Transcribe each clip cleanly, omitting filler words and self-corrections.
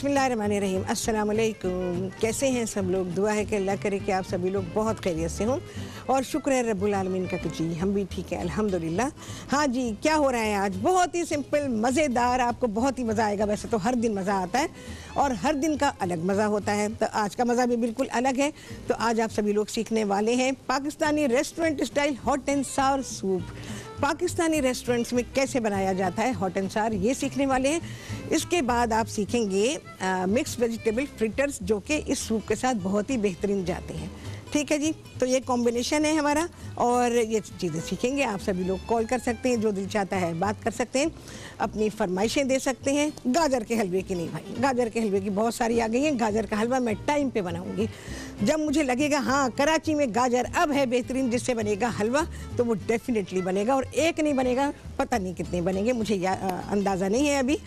बिस्मिल्लाहिर्रहमानिर्रहीम। अस्सलाम वालेकुम। कैसे हैं सब लोग? दुआ है कि अल्लाह करे कि आप सभी लोग बहुत खैरियत से हों और शुक्र है रब्बुल आलमीन का कि जी हम भी ठीक है अल्हम्दुलिल्लाह। हाँ जी, क्या हो रहा है आज? बहुत ही सिंपल, मज़ेदार, आपको बहुत ही मज़ा आएगा। वैसे तो हर दिन मज़ा आता है और हर दिन का अलग मज़ा होता है, तो आज का मज़ा भी बिल्कुल अलग है। तो आज आप सभी लोग सीखने वाले हैं Pakistani restaurant style hot and Sawar soup. Pakistani restaurants में कैसे बनाया जाता है हॉट एंड सावर, ये सीखने वाले हैं। इसके बाद आप सीखेंगे मिक्स वेजिटेबल फ्रिटर्स, जो कि इस सूप के साथ बहुत ही बेहतरीन जाते हैं। ठीक है जी, तो ये कॉम्बिनेशन है हमारा और ये चीज़ें सीखेंगे। आप सभी लोग कॉल कर सकते हैं, जो दिल चाहता है बात कर सकते हैं, अपनी फरमाइशें दे सकते हैं। गाजर के हलवे की नहीं भाई, गाजर के हलवे की बहुत सारी आ गई हैं। गाजर का हलवा मैं टाइम पे बनाऊंगी, जब मुझे लगेगा हाँ कराची में गाजर अब है बेहतरीन जिससे बनेगा हलवा, तो वो डेफिनेटली बनेगा। और एक नहीं बनेगा, पता नहीं कितने बनेंगे, मुझे अंदाज़ा नहीं है अभी।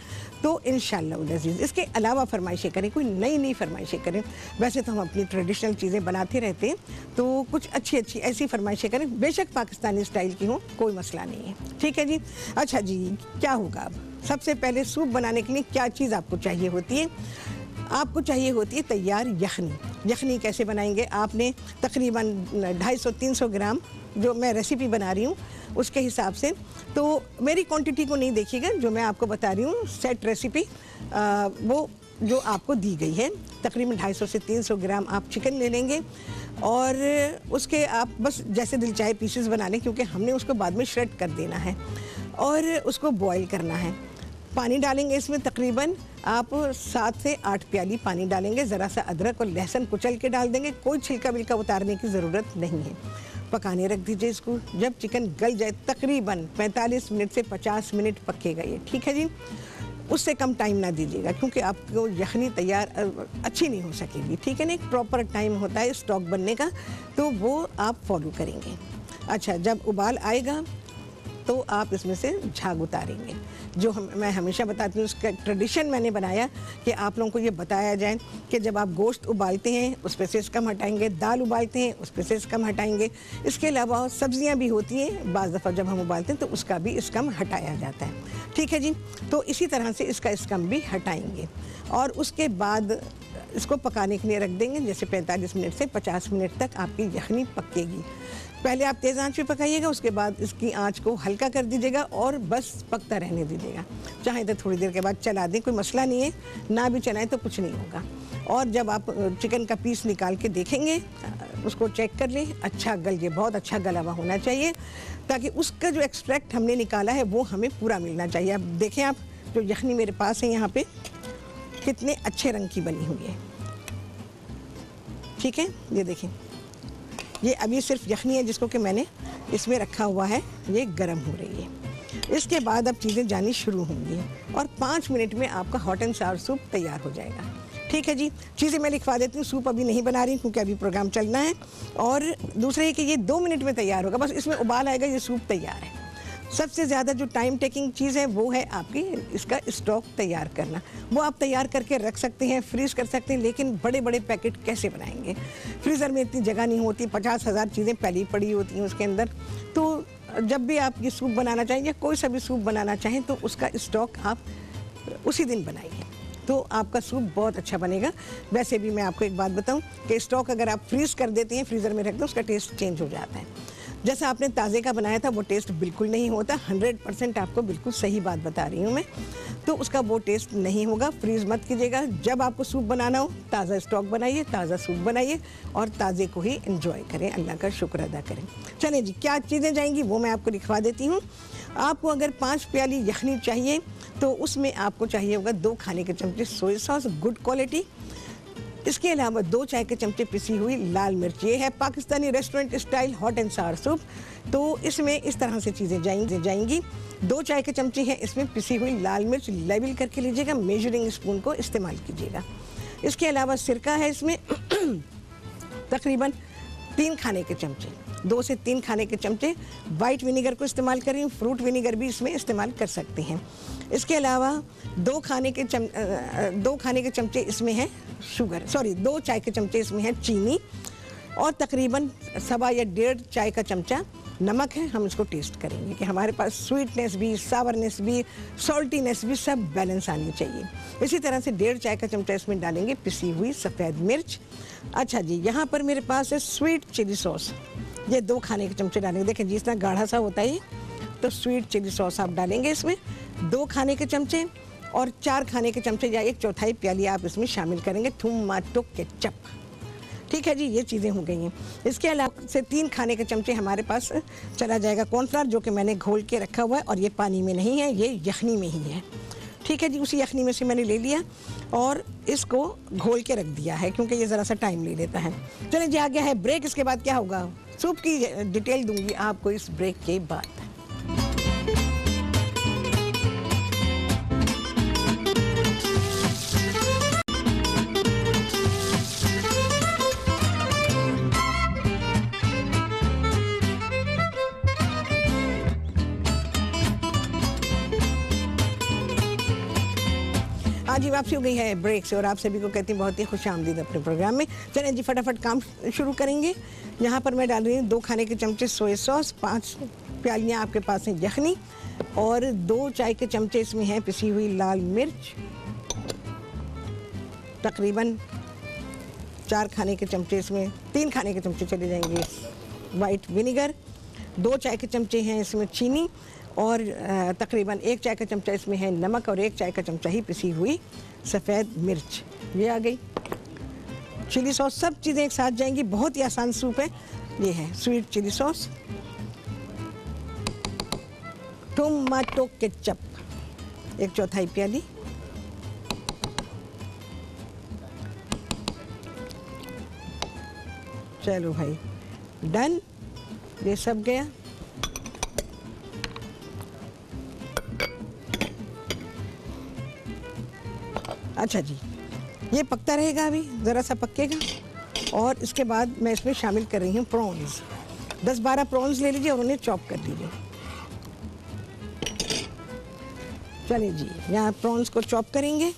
तो इंशाअल्लाह अज़ीज़ इसके अलावा फरमाइशें करें, कोई नई नई फरमाइशें करें। वैसे तो हम अपनी ट्रेडिशनल चीज़ें बनाते रहते हैं, तो कुछ अच्छी अच्छी ऐसी फरमाइशें करें, बेशक पाकिस्तानी स्टाइल की हो, कोई मसला नहीं है। ठीक है जी। अच्छा जी, क्या होगा अब? सबसे पहले सूप बनाने के लिए क्या चीज़ आपको चाहिए होती है? आपको चाहिए होती है तैयार यखनी। यखनी कैसे बनाएंगे? आपने तकरीबन 250-300 ग्राम, जो मैं रेसिपी बना रही हूँ उसके हिसाब से, तो मेरी क्वांटिटी को नहीं देखिएगा, जो मैं आपको बता रही हूँ सेट रेसिपी वो जो आपको दी गई है, तकरीबन 250 से 300 ग्राम आप चिकन ले लेंगे और उसके आप बस जैसे दिल चाहे पीसेस बना लें, क्योंकि हमने उसको बाद में श्रेड कर देना है और उसको बॉईल करना है। पानी डालेंगे इसमें, तकरीबन आप 7 से 8 प्याली पानी डालेंगे। ज़रा सा अदरक और लहसुन कुचल के डाल देंगे, कोई छिलका विलका उतारने की ज़रूरत नहीं है। पकाने रख दीजिए इसको। जब चिकन गल जाए, तकरीबन 45 मिनट से 50 मिनट पकेगा ये। ठीक है जी, उससे कम टाइम ना दीजिएगा, क्योंकि आपको यखनी तैयार अच्छी नहीं हो सकेगी। ठीक है ना, एक प्रॉपर टाइम होता है स्टॉक बनने का, तो वो आप फॉलो करेंगे। अच्छा, जब उबाल आएगा तो आप इसमें से झाग उतारेंगे। जो मैं हमेशा बताती हूँ, उसका ट्रेडिशन मैंने बनाया कि आप लोगों को ये बताया जाए कि जब आप गोश्त उबालते हैं उस पर से इसकम हटाएंगे, दाल उबालते हैं उस पर से इसकम हटाएंगे। इसके अलावा सब्जियाँ भी होती हैं, बाज़ दफ़ा जब हम उबालते हैं तो उसका भी इसकम हटाया जाता है। ठीक है जी, तो इसी तरह से इसका इसकम भी हटाएंगे और उसके बाद इसको पकाने के लिए रख देंगे। जैसे 45 मिनट से 50 मिनट तक आपकी यखनी पकेगी। पहले आप तेज़ आंच पे पकाइएगा, उसके बाद इसकी आंच को हल्का कर दीजिएगा और बस पकता रहने दीजिएगा। चाहे तो थोड़ी देर के बाद चला दें, कोई मसला नहीं है, ना भी चलाएं तो कुछ नहीं होगा। और जब आप चिकन का पीस निकाल के देखेंगे, उसको चेक कर लें, अच्छा गल गया, बहुत अच्छा गला हुआ होना चाहिए, ताकि उसका जो एक्सट्रैक्ट हमने निकाला है वो हमें पूरा मिलना चाहिए। अब देखें आप, जो यखनी मेरे पास है यहाँ पे कितने अच्छे रंग की बनी हुई है। ठीक है, ये देखें, ये अभी सिर्फ यखनी है जिसको कि मैंने इसमें रखा हुआ है, ये गर्म हो रही है। इसके बाद अब चीज़ें जानी शुरू होंगी और 5 मिनट में आपका हॉट एंड सावर सूप तैयार हो जाएगा। ठीक है जी, चीज़ें मैं लिखवा देती हूँ। सूप अभी नहीं बना रही हूँ क्योंकि अभी प्रोग्राम चलना है। और दूसरा ये कि ये 2 मिनट में तैयार होगा, बस इसमें उबाल आएगा, ये सूप तैयार है। सबसे ज़्यादा जो टाइम टेकिंग चीज़ है वो है आपकी इसका स्टॉक तैयार करना। वो आप तैयार करके रख सकते हैं, फ्रीज़ कर सकते हैं, लेकिन बड़े बड़े पैकेट कैसे बनाएंगे? फ्रीज़र में इतनी जगह नहीं होती, 50,000 चीज़ें पहले ही पड़ी होती हैं उसके अंदर। तो जब भी आप ये सूप बनाना चाहें या कोई सा भी सूप बनाना चाहें तो उसका स्टॉक आप उसी दिन बनाइए, तो आपका सूप बहुत अच्छा बनेगा। वैसे भी मैं आपको एक बात बताऊं कि स्टॉक अगर आप फ्रीज़ कर देते हैं, फ्रीज़र में रख दो, उसका टेस्ट चेंज हो जाता है। जैसा आपने ताज़े का बनाया था वो टेस्ट बिल्कुल नहीं होता। 100% आपको बिल्कुल सही बात बता रही हूँ मैं, तो उसका वो टेस्ट नहीं होगा। फ्रीज़ मत कीजिएगा। जब आपको सूप बनाना हो, ताज़ा स्टॉक बनाइए, ताज़ा सूप बनाइए और ताज़े को ही एंजॉय करें, अल्लाह का शुक्र अदा करें। चलें जी, क्या चीज़ें जाएंगी वो मैं आपको लिखवा देती हूँ। आपको अगर 5 प्याली यखनी चाहिए तो उसमें आपको चाहिए होगा 2 खाने के चमचे सोया सॉस, गुड क्वालिटी। इसके अलावा 2 चाय के चमचे पिसी हुई लाल मिर्च। ये है Pakistani restaurant style hot and Sawar soup, तो इसमें इस तरह से चीज़ें जाएंगी। 2 चाय के चमचे हैं इसमें पिसी हुई लाल मिर्च, लेवल करके लीजिएगा, मेजरिंग स्पून को इस्तेमाल कीजिएगा। इसके अलावा सिरका है इसमें तकरीबन 3 खाने के चमचे, 2 से 3 खाने के चमचे वाइट विनीगर को इस्तेमाल करें, फ्रूट विनीगर भी इसमें इस्तेमाल कर सकते हैं। इसके अलावा 2 खाने के चमचे इसमें है शुगर, 2 चाय के चमचे इसमें है चीनी और तकरीबन 1.25 या 1.5 चाय का चमचा नमक है, हम इसको टेस्ट करेंगे कि हमारे पास स्वीटनेस भी, सावरनेस भी, सॉल्टीनेस भी सब बैलेंस आनी चाहिए। इसी तरह से 1.5 चाय का चमचा इसमें डालेंगे पिसी हुई सफ़ेद मिर्च। अच्छा जी, यहाँ पर मेरे पास है स्वीट चिली सॉस, ये 2 खाने के चमचे डालेंगे। देखें जिस तरह गाढ़ा सा होता है ये, तो स्वीट चिली सॉस आप डालेंगे इसमें 2 खाने के चमचे, और 4 खाने के चमचे या 1/4 प्याली आप इसमें शामिल करेंगे टोमेटो केचप। ठीक है जी, ये चीज़ें हो गई हैं। इसके अलावा से 3 खाने के चमचे हमारे पास चला जाएगा कॉर्नफ्लावर, जो कि मैंने घोल के रखा हुआ है, और ये पानी में नहीं है, ये यखनी में ही है। ठीक है जी, उसी यखनी में से मैंने ले लिया और इसको घोल के रख दिया है, क्योंकि ये ज़रा सा टाइम ले लेता है। चलिए जी, आ गया है ब्रेक। इसके बाद क्या होगा, सूप की डिटेल दूंगी आपको इस ब्रेक के बाद। आज ही वापसी हो गई है ब्रेक से, और आप सभी को कहती हूँ बहुत ही खुशामदीद अपने प्रोग्राम में। चलें जी, फटाफट काम शुरू करेंगे। यहाँ पर मैं डाल रही हूँ 2 खाने के चमचे सोया सॉस, 5 प्यालियाँ आपके पास हैं यखनी, और 2 चाय के चमचे इसमें हैं पिसी हुई लाल मिर्च, तकरीबन 4 खाने के चमचे इसमें, 3 खाने के चमचे चले जाएंगे वाइट विनीगर, 2 चाय के चमचे हैं इसमें चीनी, और तकरीबन 1 चाय का चमचा इसमें है नमक, और 1 चाय का चमचा ही पिसी हुई सफ़ेद मिर्च। ये आ गई चिली सॉस, सब चीज़ें एक साथ जाएंगी। बहुत ही आसान सूप है। ये है sweet chilli sauce, tomato ketchup 1/4 प्याली, चलो भाई डन, ये सब गया। अच्छा जी, ये पकता रहेगा, अभी ज़रा सा पकेगा, और इसके बाद मैं इसमें शामिल कर रही हूँ प्रॉन्स। 10-12 प्रॉन्स ले लीजिए और उन्हें चॉप कर लीजिए। चलिए जी, यहाँ प्रॉन्स को चॉप करेंगे।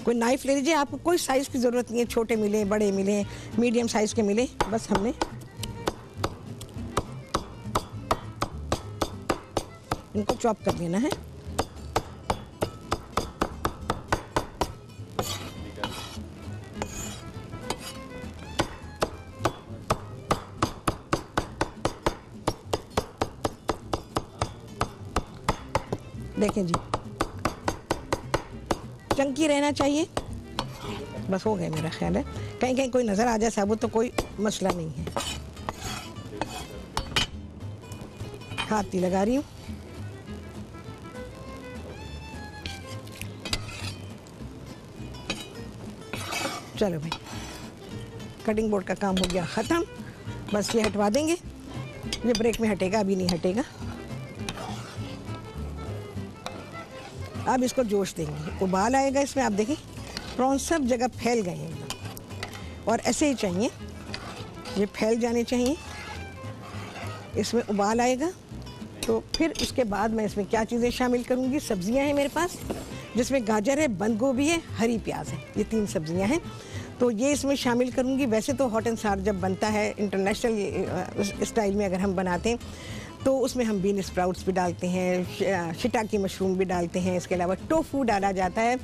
कोई नाइफ ले लीजिए, आपको कोई साइज़ की ज़रूरत नहीं है, छोटे मिले, बड़े मिले, मीडियम साइज़ के मिले, बस हमने इनको चॉप कर लेना है। देखें जी, चंकी रहना चाहिए, बस हो गए मेरा ख्याल है। कहीं कहीं कोई नज़र आ जाए साबुत तो कोई मसला नहीं है। हाथ ही लगा रही हूँ। चलो भाई, कटिंग बोर्ड का काम हो गया ख़त्म, बस ये हटवा देंगे। ये ब्रेक में हटेगा, अभी नहीं हटेगा। अब इसको जोश देंगे, उबाल आएगा इसमें, आप देखें प्रॉन्स सब जगह फैल गए हैं एकदम, और ऐसे ही चाहिए, ये फैल जाने चाहिए। इसमें उबाल आएगा तो फिर उसके बाद मैं इसमें क्या चीज़ें शामिल करूँगी। सब्जियां हैं मेरे पास, जिसमें गाजर है, बंद गोभी है, हरी प्याज है, ये 3 सब्जियां हैं, तो ये इसमें शामिल करूँगी। वैसे तो हॉट एंड सार जब बनता है इंटरनेशनल स्टाइल में अगर हम बनाते हैं तो उसमें हम बीन स्प्राउट्स भी डालते हैं, शिटाकी मशरूम भी डालते हैं, इसके अलावा टोफू डाला जाता है,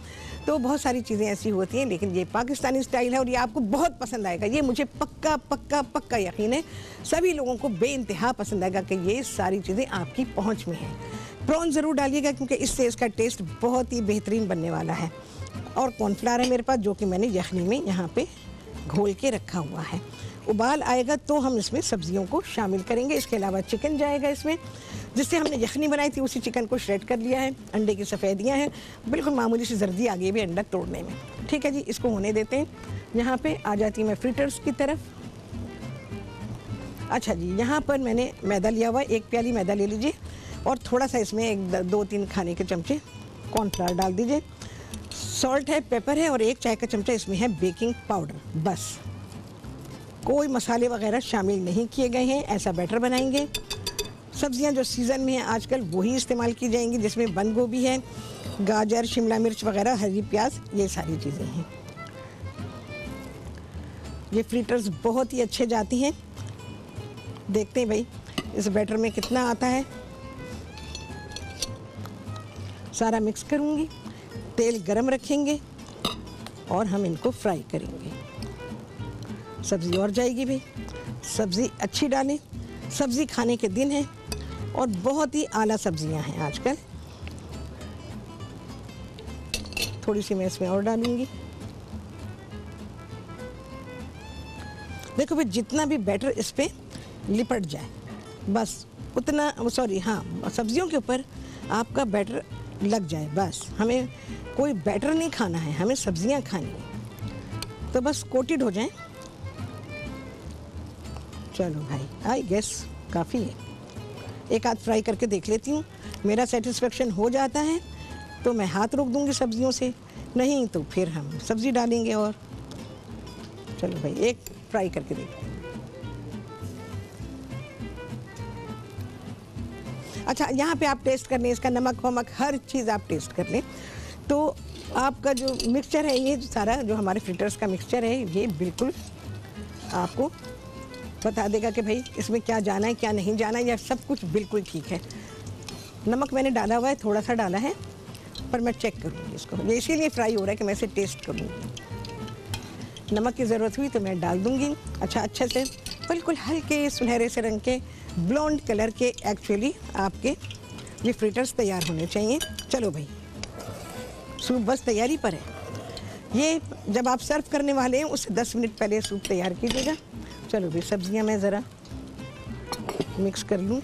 तो बहुत सारी चीज़ें ऐसी होती हैं। लेकिन ये पाकिस्तानी स्टाइल है और ये आपको बहुत पसंद आएगा, ये मुझे पक्का पक्का पक्का यकीन है, सभी लोगों को बेइंतहा पसंद आएगा कि ये सारी चीज़ें आपकी पहुँच में हैं। प्रॉन ज़रूर डालिएगा, क्योंकि इससे इसका टेस्ट बहुत ही बेहतरीन बनने वाला है। और कॉर्नफ्लावर है मेरे पास, जो कि मैंने यखनी में यहाँ पे घोल के रखा हुआ है। उबाल आएगा तो हम इसमें सब्जियों को शामिल करेंगे। इसके अलावा चिकन जाएगा इसमें, जिससे हमने यखनी बनाई थी उसी चिकन को श्रेड कर लिया है। अंडे की सफ़ेदियाँ हैं, बिल्कुल मामूली सी जर्दी आ गई भी अंडा तोड़ने में। ठीक है जी, इसको होने देते हैं। यहाँ पे आ जाती है मैं फ्रिटर्स की तरफ। अच्छा जी, यहाँ पर मैंने मैदा लिया हुआ, 1 प्याली मैदा ले लीजिए, और थोड़ा सा इसमें 2-3 खाने के चमचे कॉर्नफ्लावर डाल दीजिए। सॉल्ट है, पेपर है, और 1 चाय का चमचा इसमें है बेकिंग पाउडर। बस, कोई मसाले वगैरह शामिल नहीं किए गए हैं। ऐसा बैटर बनाएंगे। सब्जियां जो सीज़न में हैं आजकल वही इस्तेमाल की जाएंगी, जिसमें बंद गोभी है, गाजर, शिमला मिर्च वगैरह, हरी प्याज, ये सारी चीज़ें हैं। ये फ्रिटर्स बहुत ही अच्छे जाती हैं। देखते हैं भाई इस बैटर में कितना आता है। सारा मिक्स करूँगी, तेल गरम रखेंगे और हम इनको फ्राई करेंगे। सब्ज़ी और जाएगी भाई, सब्ज़ी अच्छी डालें, सब्ज़ी खाने के दिन हैं और बहुत ही आला सब्जियां हैं आजकल। थोड़ी सी मैं इसमें और डालूंगी। देखो भाई जितना भी बैटर इस पे लिपट जाए बस उतना, सॉरी हाँ, सब्जियों के ऊपर आपका बैटर लग जाए बस। हमें कोई बैटर नहीं खाना है, हमें सब्जियां खानी है, तो बस कोटेड हो जाएं। चलो भाई, आई गेस काफ़ी है। एक आध फ्राई करके देख लेती हूँ, मेरा सेटिस्फेक्शन हो जाता है तो मैं हाथ रोक दूंगी सब्जियों से, नहीं तो फिर हम सब्ज़ी डालेंगे। और चलो भाई एक फ्राई करके देखते हैं। अच्छा, यहाँ पे आप टेस्ट कर लें, इसका नमक वमक हर चीज़ आप टेस्ट कर लें, तो आपका जो मिक्सचर है, ये सारा जो हमारे फ्रिटर्स का मिक्सचर है, ये बिल्कुल आपको बता देगा कि भाई इसमें क्या जाना है क्या नहीं जाना है, या सब कुछ बिल्कुल ठीक है। नमक मैंने डाला हुआ है, थोड़ा सा डाला है, पर मैं चेक करूँगी इसको। ये इसीलिए फ्राई हो रहा है कि मैं इसे टेस्ट करूँगी। नमक की ज़रूरत हुई तो मैं डाल दूँगी। अच्छा, अच्छे से बिल्कुल हल्के सुनहरे से रंग के, ब्लॉन्ड कलर के एक्चुअली आपके ये फ्रिटर्स तैयार होने चाहिए। चलो भाई, सूप बस तैयारी पर है। ये जब आप सर्व करने वाले हैं उससे 10 मिनट पहले सूप तैयार कीजिएगा। चलो भाई, सब्जियां मैं ज़रा मिक्स कर लूँ।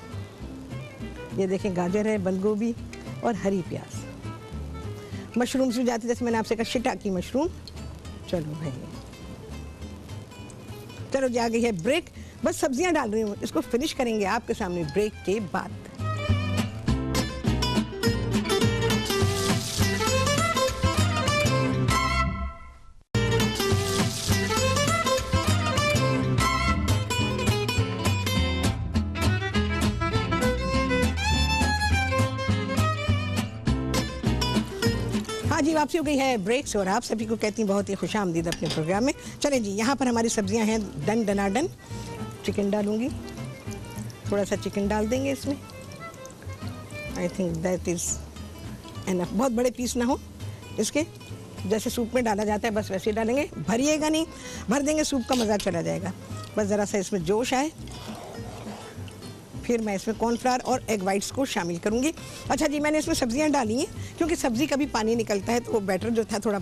ये देखें, गाजर है, बंद गोभी और हरी प्याज। मशरूम्स भी जाते, जैसे मैंने आपसे कहा शिटाकी मशरूम। चलो भाई, चलो जी, आ गई है ब्रेक। बस सब्जियां डाल रही हूँ, इसको फिनिश करेंगे आपके सामने ब्रेक के बाद। हाँ जी, वापसी हो गई है ब्रेक से और आप सभी को कहती हूँ बहुत ही खुशामदीद अपने प्रोग्राम में। चलें जी, यहाँ पर हमारी सब्जियाँ हैं डन डनाडन। चिकन डालूंगी, थोड़ा सा चिकन डाल देंगे इसमें। I think that is enough. बहुत बड़े पीस ना हो इसके, जैसे सूप में डाला जाता है बस वैसे ही डालेंगे। भरिएगा नहीं, भर देंगे सूप का मज़ा चला जाएगा। बस ज़रा सा इसमें जोश आए, फिर मैं इसमें कॉर्नफ्लावर और एग वाइट्स को शामिल करूँगी। अच्छा जी, मैंने इसमें सब्जियाँ डाली हैं क्योंकि सब्ज़ी का भी पानी निकलता है, तो वो बैटर जो था थोड़ा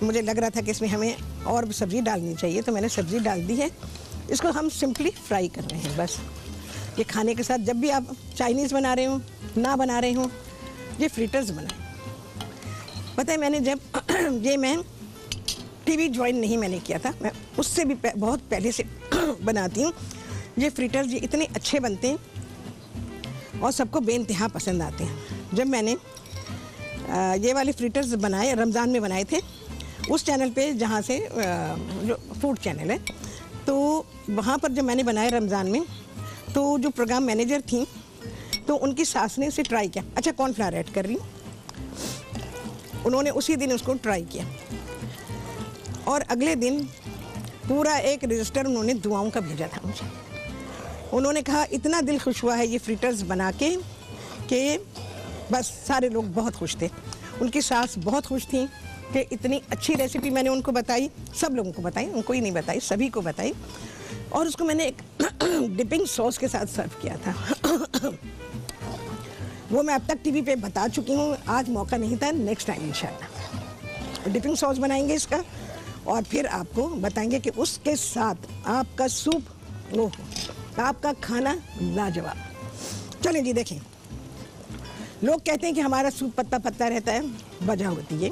मुझे लग रहा था कि इसमें हमें और भी सब्ज़ी डालनी चाहिए, तो मैंने सब्ज़ी डाल दी है। इसको हम सिंपली फ्राई कर रहे हैं बस। ये खाने के साथ जब भी आप चाइनीज़ बना रहे हो, ना बना रहे हो, ये फ्रिटर्स बनाएं। पता है, मैंने जब ये मैं टीवी ज्वाइन नहीं मैंने किया था, मैं उससे भी बहुत पहले से बनाती हूँ। ये फ्रिटर्स ये इतने अच्छे बनते हैं और सबको बेइंतहा पसंद आते हैं। जब मैंने ये वाले फ्रिटर्स बनाए, रमज़ान में बनाए थे उस चैनल पे, जहाँ से जो फूड चैनल है, तो वहाँ पर जब मैंने बनाए रमज़ान में, तो जो प्रोग्राम मैनेजर थी तो उनकी सास ने इसे ट्राई किया। अच्छा, कॉर्नफ्लावर ऐड कर रही हूँ। उन्होंने उसी दिन उसको ट्राई किया और अगले दिन पूरा एक रजिस्टर उन्होंने दुआओं का भेजा था मुझे। उन्होंने कहा इतना दिल खुश हुआ है ये फ्रिटर्स बना के कि बस सारे लोग बहुत खुश थे। उनकी सास बहुत खुश थी कि इतनी अच्छी रेसिपी मैंने उनको बताई, सब लोगों को बताई, उनको ही नहीं बताई, सभी को बताई। और उसको मैंने एक डिपिंग सॉस के साथ सर्व किया था। वो मैं अब तक टीवी पे बता चुकी हूँ, आज मौका नहीं था, नेक्स्ट टाइम इंशाल्लाह डिपिंग सॉस बनाएंगे इसका और फिर आपको बताएंगे कि उसके साथ आपका सूप, ओह, आपका खाना लाजवाब। चलें जी, देखें, लोग कहते हैं कि हमारा सूप पत्ता पत्ता रहता है, वजह होती है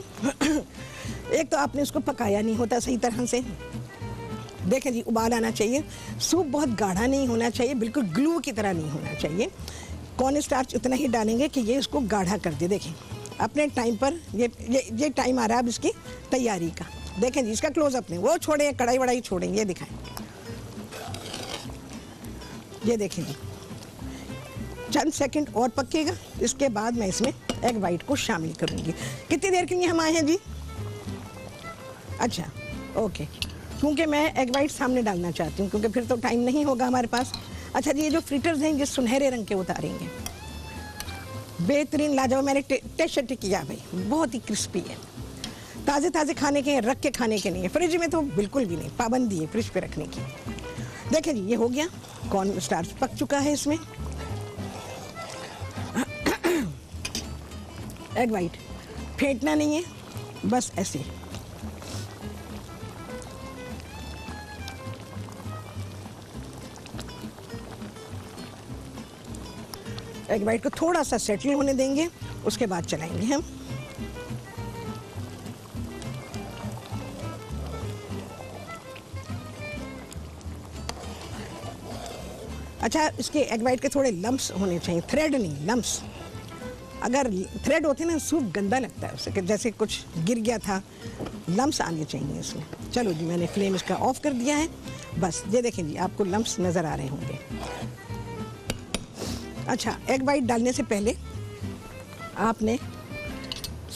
एक तो आपने उसको पकाया नहीं होता सही तरह से। देखें जी, उबाल आना चाहिए, सूप बहुत गाढ़ा नहीं होना चाहिए, बिल्कुल ग्लू की तरह नहीं होना चाहिए। कॉर्न स्टार्च उतना ही डालेंगे कि ये इसको गाढ़ा कर दे। देखें, अपने टाइम पर ये टाइम आ रहा है अब इसकी तैयारी का। देखें जी, इसका क्लोजअप नहीं, वो छोड़ें, कढ़ाई वढ़ाई छोड़ें, ये दिखाएं। ये देखें जी, चंद सेकंड और पकेगा, इसके बाद मैं इसमें एग वाइट को शामिल करूंगी। कितनी देर के लिए हम आए हैं जी? अच्छा, ओके, क्योंकि मैं एग वाइट सामने डालना चाहती हूँ, क्योंकि फिर तो टाइम नहीं होगा हमारे पास। अच्छा जी, ये जो फ्रिटर्स हैं ये सुनहरे रंग के उतारेंगे, बेहतरीन लाजवाब। मैंने टेस्ट किया भाई, बहुत ही क्रिस्पी है। ताज़े ताज़े खाने के हैं, रख के खाने के नहीं है। फ्रिज में तो बिल्कुल भी नहीं, पाबंदी है फ्रिज पे रखने की। देखें जी, ये हो गया, कॉर्न स्टार्च पक चुका है इसमें। एग वाइट फेंटना नहीं है, बस ऐसे। एग वाइट को थोड़ा सा सेटल होने देंगे, उसके बाद चलाएंगे हम। अच्छा, इसके एग वाइट के थोड़े लम्प्स होने चाहिए, थ्रेड नहीं, लम्प्स। अगर थ्रेड होते ना, सूप गंदा लगता है उससे, जैसे कुछ गिर गया था। लम्प्स आने चाहिए इसमें। चलो जी, मैंने फ्लेम इसका ऑफ कर दिया है। बस ये देखें जी, आपको लम्प्स नज़र आ रहे होंगे। अच्छा, एग वाइट डालने से पहले आपने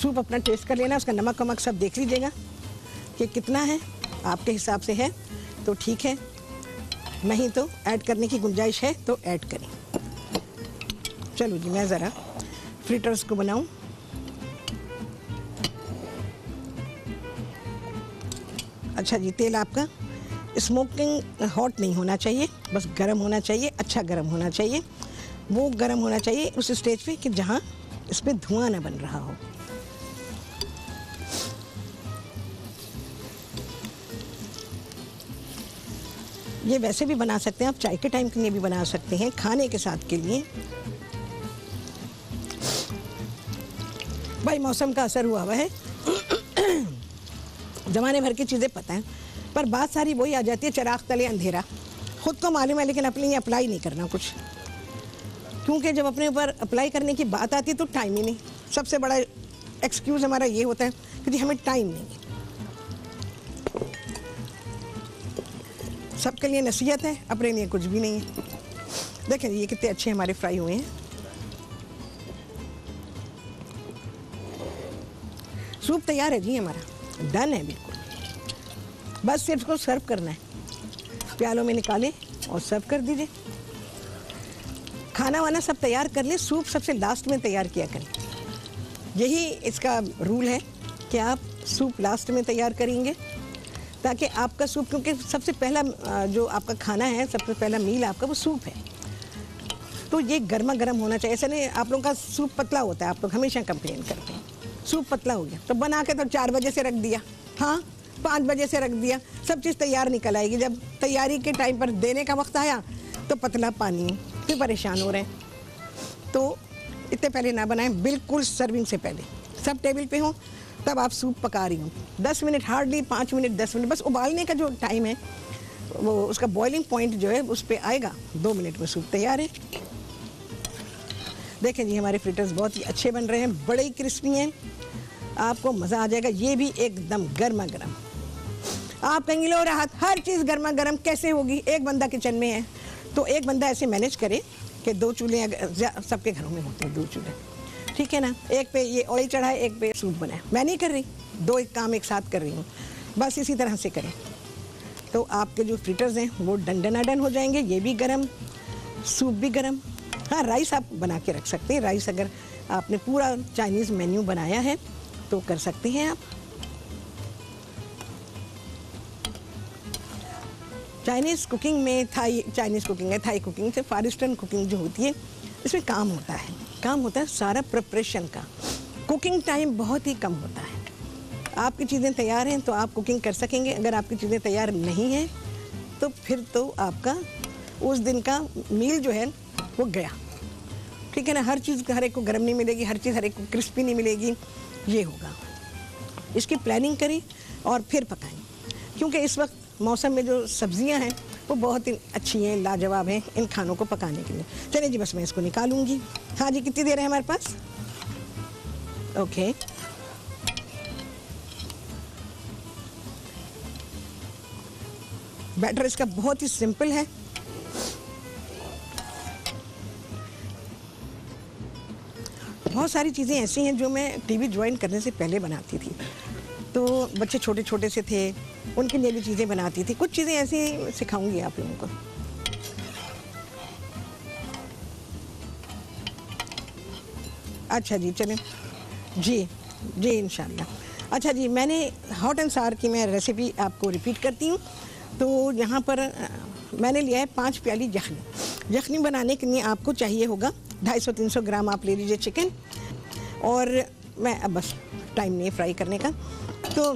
सूप अपना टेस्ट कर लेना, उसका नमक वमक सब देख लीजिएगा कि कितना है। आपके हिसाब से है तो ठीक है, नहीं तो ऐड करने की गुंजाइश है तो ऐड करें। चलो जी, मैं ज़रा फ्रिटर्स को बनाऊं। अच्छा जी, तेल आपका स्मोकिंग हॉट नहीं होना चाहिए, बस गरम होना चाहिए, अच्छा गरम होना चाहिए। वो गरम होना चाहिए उस स्टेज पे कि जहाँ इस पर धुआं ना बन रहा हो। ये वैसे भी बना सकते हैं आप, चाय के टाइम के लिए भी बना सकते हैं, खाने के साथ के लिए। भाई मौसम का असर हुआ है, जमाने भर की चीज़ें पता हैं, पर बात सारी वही आ जाती है, चिराग तले अंधेरा। खुद को मालूम है लेकिन अपने लिए अप्लाई नहीं करना कुछ, क्योंकि जब अपने ऊपर अप्लाई करने की बात आती है तो टाइम ही नहीं। सबसे बड़ा एक्सक्यूज़ हमारा ये होता है कि जी हमें टाइम नहीं है। सबके लिए नसीहत है, अपने लिए कुछ भी नहीं है। देखें ये कितने अच्छे हमारे फ्राई हुए हैं। सूप तैयार है जी हमारा, डन है बिल्कुल। बस सिर्फ इसको सर्व करना है, प्यालों में निकालें और सर्व कर दीजिए। खाना वाना सब तैयार कर ले, सूप सबसे लास्ट में तैयार किया करें। यही इसका रूल है कि आप सूप लास्ट में तैयार करेंगे, ताकि आपका सूप, क्योंकि सबसे पहला जो आपका खाना है, सबसे पहला मील आपका वो सूप है, तो ये गर्मा गर्म होना चाहिए। ऐसा नहीं आप लोगों का सूप पतला होता है, आप लोग हमेशा कंप्लेन करते हैं सूप पतला हो गया, तो बना के तो 4 बजे से रख दिया, हाँ 5 बजे से रख दिया, सब चीज़ तैयार निकल आएगी। जब तैयारी के टाइम पर देने का वक्त आया तो पतला पानी, फिर परेशान हो रहे हैं। तो इतने पहले ना बनाएं, बिल्कुल सर्विंग से पहले सब टेबल पे हों, तब आप सूप पका रही हूँ। 10 मिनट, हार्डली 5 मिनट 10 मिनट, बस उबालने का जो टाइम है वो उसका बॉइलिंग पॉइंट जो है उस पर आएगा, 2 मिनट में सूप तैयार है। देखें जी, हमारे फ्रिटर्स बहुत ही अच्छे बन रहे हैं, बड़े ही क्रिस्पी हैं, आपको मज़ा आ जाएगा। ये भी एकदम गर्मा गर्म। आप कहेंगे लो राहत, हर चीज़ गर्मा गर्म कैसे होगी? एक बंदा किचन में है तो एक बंदा ऐसे मैनेज करे कि 2 चूल्हे, सबके घरों में होते हैं 2 चूल्हे, ठीक है ना। एक पे ये ऑयल चढ़ाए, एक पे सूप बनाए। मैं नहीं कर रही, 2 एक काम एक साथ कर रही हूँ, बस इसी तरह से करें तो आपके जो फ्रिटर्स हैं वो डन हो जाएंगे। ये भी गर्म, सूप भी गर्म। हाँ, राइस आप बना के रख सकते हैं। राइस अगर आपने पूरा चाइनीज़ मेन्यू बनाया है तो कर सकते हैं आप। चाइनीज़ कुकिंग में, चाइनीज़ कुकिंग है, थाई कुकिंग से फार ईस्टर्न कुकिंग जो होती है, इसमें काम होता है सारा प्रिपरेशन का। कुकिंग टाइम बहुत ही कम होता है। आपकी चीज़ें तैयार हैं तो आप कुकिंग कर सकेंगे, अगर आपकी चीज़ें तैयार नहीं हैं तो फिर तो आपका उस दिन का मील जो है वो गया, ठीक है ना। हर चीज़ हर एक को गर्म नहीं मिलेगी, हर चीज़ हर एक को क्रिस्पी नहीं मिलेगी, ये होगा। इसकी प्लानिंग करें और फिर पकाएं, क्योंकि इस वक्त मौसम में जो सब्जियां हैं वो बहुत ही अच्छी हैं, लाजवाब हैं इन खानों को पकाने के लिए। चलिए जी, बस मैं इसको निकालूंगी। हाँ जी, कितनी देर है हमारे पास? ओके, बैटर इसका बहुत ही सिंपल है। बहुत सारी चीज़ें ऐसी हैं जो मैं टीवी ज्वाइन करने से पहले बनाती थी, तो बच्चे छोटे छोटे से थे, उनके लिए भी चीज़ें बनाती थी। कुछ चीज़ें ऐसी सिखाऊंगी आप लोगों को। अच्छा जी, चलें जी जी इंशाल्लाह। अच्छा जी, मैंने हॉट एंड सावर की मैं रेसिपी आपको रिपीट करती हूँ। तो यहाँ पर मैंने लिया है 5 प्याली यखनी। यखनी बनाने के लिए आपको चाहिए होगा 250-300 ग्राम आप ले लीजिए चिकन। और मैं अब बस टाइम नहीं है फ्राई करने का, तो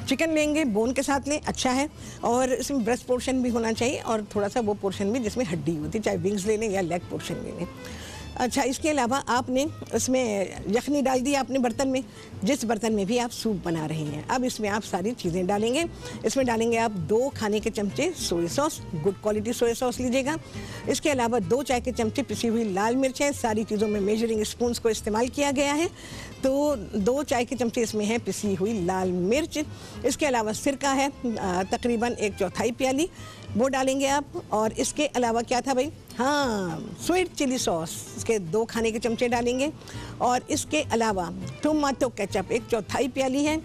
चिकन लेंगे, बोन के साथ लें, अच्छा है। और इसमें ब्रेस्ट पोर्शन भी होना चाहिए और थोड़ा सा वो पोर्शन भी जिसमें हड्डी होती है, चाहे विंग्स ले लें या लेग पोर्शन ले लें। अच्छा, इसके अलावा आपने इसमें यखनी डाल दी आपने बर्तन में, जिस बर्तन में भी आप सूप बना रहे हैं। अब इसमें आप सारी चीज़ें डालेंगे। इसमें डालेंगे आप 2 खाने के चमचे soya sauce, good quality soya sauce लीजिएगा। इसके अलावा 2 चाय के चमचे पिसी हुई लाल मिर्च है। सारी चीज़ों में मेजरिंग स्पून्स को इस्तेमाल किया गया है, तो 2 चाय के चमचे इसमें है पिसी हुई लाल मिर्च। इसके अलावा सिरका है तकरीबन 1/4 प्याली, वो डालेंगे आप। और इसके अलावा क्या था भाई, हाँ, स्वीट चिली सॉस, इसके 2 खाने के चमचे डालेंगे। और इसके अलावा टोमेटो केचप 1/4 प्याली है।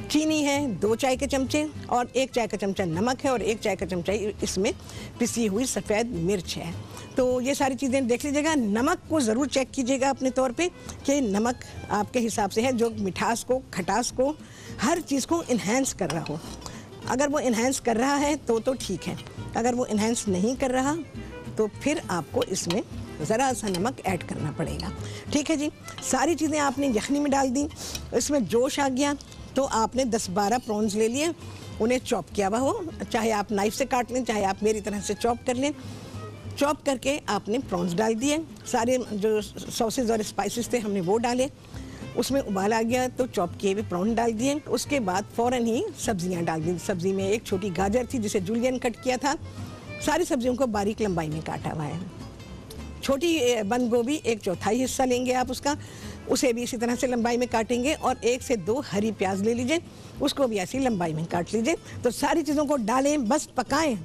चीनी है 2 चाय के चमचे, और 1 चाय का चमचा नमक है, और 1 चाय का चमचा इसमें पिसी हुई सफ़ेद मिर्च है। तो ये सारी चीज़ें देख लीजिएगा। नमक को ज़रूर चेक कीजिएगा अपने तौर पे कि नमक आपके हिसाब से है जो मिठास को, खटास को, हर चीज़ को इन्हेंस कर रहा हो। अगर वो इन्हेंस कर रहा है तो ठीक है, अगर वो इन्हेंस नहीं कर रहा तो फिर आपको इसमें ज़रा सा नमक ऐड करना पड़ेगा। ठीक है जी, सारी चीज़ें आपने यखनी में डाल दी। इसमें जोश आ गया तो आपने 10-12 प्रॉन्स ले लिए, उन्हें चॉप किया हुआ हो, चाहे आप नाइफ से काट लें, चाहे आप मेरी तरह से चॉप कर लें। चॉप करके आपने प्रॉन्स डाल दिए, सारे जो सॉसेज और स्पाइसेस थे हमने वो डाले। उसमें उबाल आ गया तो चॉप किए हुए प्रॉन डाल दिए। उसके बाद फ़ौरन ही सब्जियां डाल दी। सब्ज़ी में एक छोटी गाजर थी जिसे जूलियन कट किया था। सारी सब्जियों को बारीक लंबाई में काटा हुआ है। छोटी बंद गोभी 1/4 हिस्सा लेंगे आप उसका, उसे भी इसी तरह से लंबाई में काटेंगे। और 1 से 2 हरी प्याज ले लीजिए, उसको भी ऐसी लंबाई में काट लीजिए। तो सारी चीज़ों को डालें, बस पकाएं,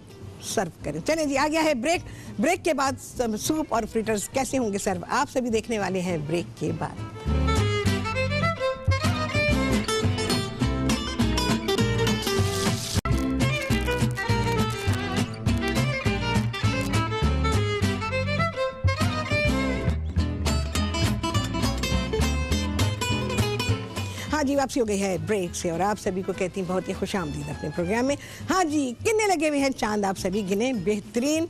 सर्व करें। चलें जी, आ गया है ब्रेक। ब्रेक के बाद सूप और फ्रिटर्स कैसे होंगे सर्व, आप सभी देखने वाले हैं ब्रेक के बाद। हाँ जी, वापसी हो गई है ब्रेक से, और आप सभी को कहती हैं बहुत ही खुशामदीद अपने प्रोग्राम में। हाँ जी, कितने लगे हुए हैं चांद आप सभी गिने। बेहतरीन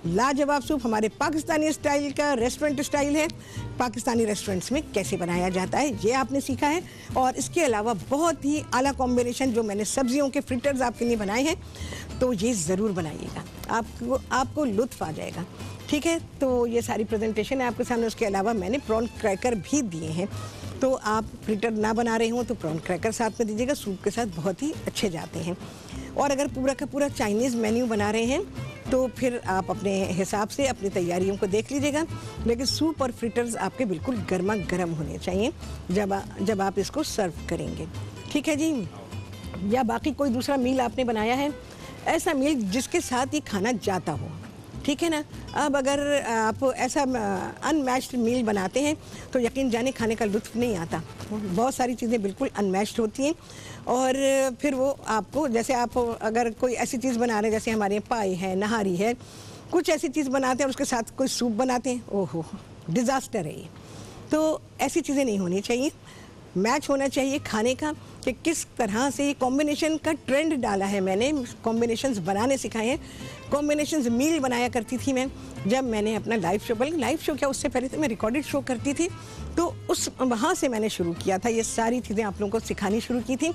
लाजवाब सूप हमारे पाकिस्तानी स्टाइल का, रेस्टोरेंट स्टाइल है। पाकिस्तानी रेस्टोरेंट्स में कैसे बनाया जाता है ये आपने सीखा है। और इसके अलावा बहुत ही आला कॉम्बिनेशन जो मैंने सब्जियों के फ्रिटर्स आपके लिए बनाए हैं, तो ये ज़रूर बनाइएगा, आपको लुत्फ़ आ जाएगा। ठीक है, तो ये सारी प्रेजेंटेशन है आपके सामने। उसके अलावा मैंने प्रॉन क्रैकर भी दिए हैं, तो आप फ्रिटर ना बना रहे हो तो प्रॉन क्रैकर साथ में दीजिएगा, सूप के साथ बहुत ही अच्छे जाते हैं। और अगर पूरा का पूरा चाइनीज़ मेन्यू बना रहे हैं तो फिर आप अपने हिसाब से अपनी तैयारियों को देख लीजिएगा, लेकिन सूप और फ्रिटर्स आपके बिल्कुल गर्मा गर्म होने चाहिए जब आप इसको सर्व करेंगे। ठीक है जी, या बाकी कोई दूसरा मील आपने बनाया है, ऐसा मील जिसके साथ ये खाना जाता हो। ठीक है ना। अब अगर आप ऐसा अनमैच्ड मील बनाते हैं तो यकीन जाने खाने का लुत्फ़ नहीं आता। बहुत सारी चीज़ें बिल्कुल अनमैच्ड होती हैं, और फिर वो आपको, जैसे आप अगर कोई ऐसी चीज़ बना रहे हैं जैसे हमारे यहाँ पाई है, नहारी है, कुछ ऐसी चीज़ बनाते हैं और उसके साथ कोई सूप बनाते हैं, ओहो डिज़ास्टर है ये। तो ऐसी चीज़ें नहीं होनी चाहिए। मैच होना चाहिए खाने का कि किस तरह से ये कॉम्बिनेशन का ट्रेंड डाला है। मैंने कॉम्बिनेशंस बनाने सिखाए हैं। कॉम्बिनेशंस मील बनाया करती थी मैं जब मैंने अपना लाइव शो, बल्कि लाइव शो क्या, उससे पहले तो मैं रिकॉर्डेड शो करती थी, तो वहाँ से मैंने शुरू किया था। ये सारी चीज़ें आप लोगों को सिखानी शुरू की थी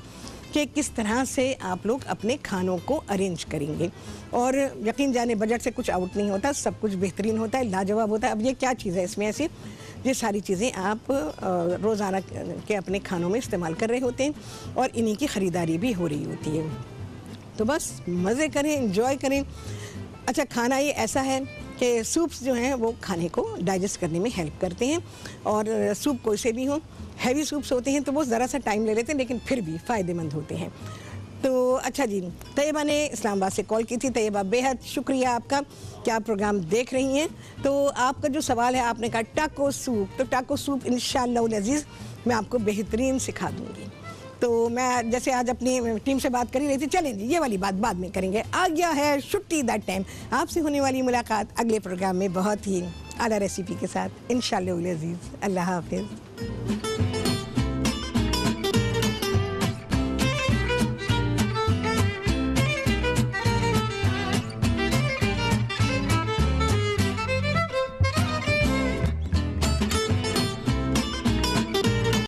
कि किस तरह से आप लोग अपने खानों को अरेंज करेंगे। और यकीन जाने बजट से कुछ आउट नहीं होता, सब कुछ बेहतरीन होता है, लाजवाब होता है। अब ये क्या चीज़ है इसमें ऐसी, ये सारी चीज़ें आप रोज़ाना के अपने खानों में इस्तेमाल कर रहे होते हैं और इन्हीं की ख़रीदारी भी हो रही होती है। तो बस मज़े करें, एंजॉय करें। अच्छा, खाना ये ऐसा है कि सूप्स जो हैं वो खाने को डाइजेस्ट करने में हेल्प करते हैं, और सूप कोई से भी हो, हैवी सूप्स होते हैं तो वो ज़रा सा टाइम ले लेते हैं लेकिन फिर भी फ़ायदेमंद होते हैं। तो अच्छा जी, तैयबा ने इस्लामाबाद से कॉल की थी। तैयबा, बेहद शुक्रिया आपका कि आप प्रोग्राम देख रही हैं। तो आपका जो सवाल है, आपने कहा टाको सूप, तो टाको सूप इंशाअल्लाह अज़ीज़ मैं आपको बेहतरीन सिखा दूँगी। तो मैं जैसे आज अपनी टीम से बात कर ही रही थी, चलें जी ये वाली बात बाद में करेंगे। आ गया है छुट्टी दैट टाइम। आपसे होने वाली मुलाकात अगले प्रोग्राम में बहुत ही आला रेसिपी के साथ इंशाअल्लाह अज़ीज़। अल्लाह हाफ़िज़।